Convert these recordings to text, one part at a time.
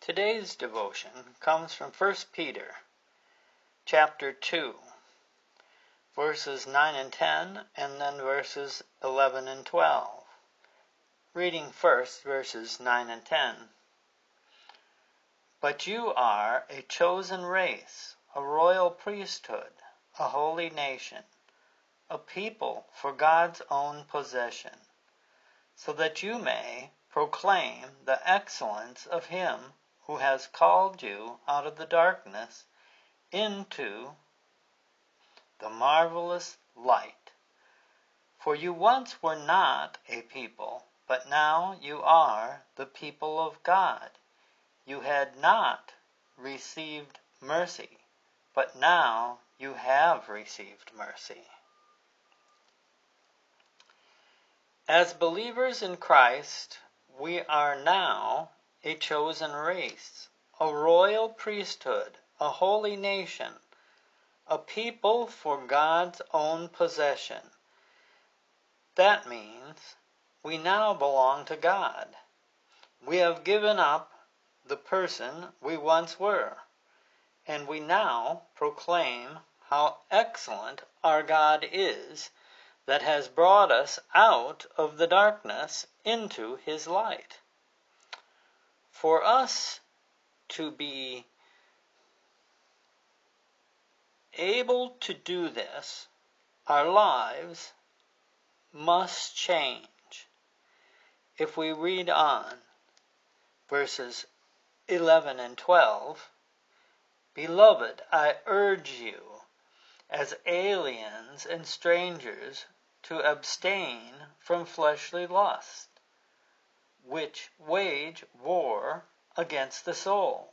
Today's devotion comes from 1 Peter chapter 2, verses 9 and 10, and then verses 11 and 12. Reading first verses 9 and 10. But you are a chosen race, a royal priesthood, a holy nation, a people for God's own possession, so that you may proclaim the excellence of Him who has called you out of the darkness into the marvelous light. For you once were not a people, but now you are the people of God. You had not received mercy, but now you have received mercy. As believers in Christ, we are now a chosen race, a royal priesthood, a holy nation, a people for God's own possession. That means we now belong to God. We have given up the person we once were, and we now proclaim how excellent our God is that has brought us out of the darkness into His light. For us to be able to do this, our lives must change. If we read on, verses 11 and 12, Beloved, I urge you, as aliens and strangers, to abstain from fleshly lust, which wage war against the soul.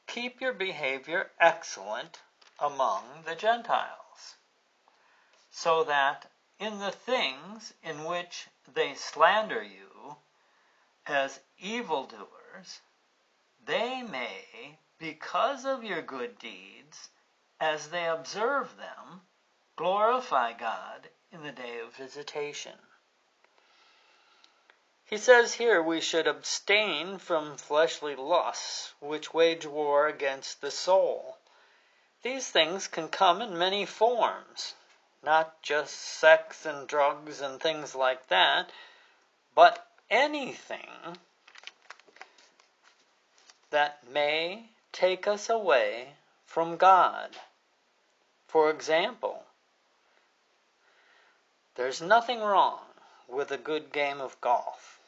Keep your behavior excellent among the Gentiles, so that in the things in which they slander you as evildoers, they may, because of your good deeds, as they observe them, glorify God in the day of visitation. He says here we should abstain from fleshly lusts, which wage war against the soul. These things can come in many forms, not just sex and drugs and things like that, but anything that may take us away from God. For example, there's nothing wrong with a good game of golf.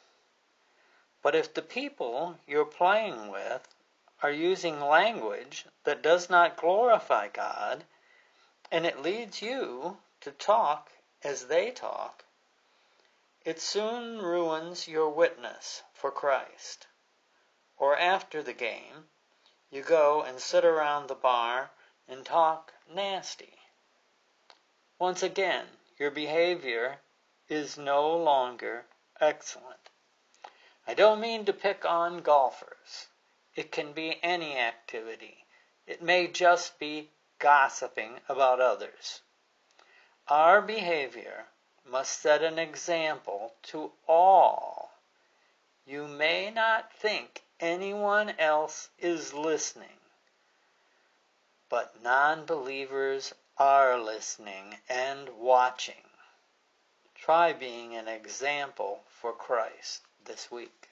But if the people you're playing with are using language that does not glorify God, and it leads you to talk as they talk, it soon ruins your witness for Christ. Or after the game, you go and sit around the bar and talk nasty. Once again, your behavior is no longer excellent. I don't mean to pick on golfers. It can be any activity. It may just be gossiping about others. Our behavior must set an example to all. You may not think anyone else is listening, but non-believers are listening and watching. Try being an example for Christ this week.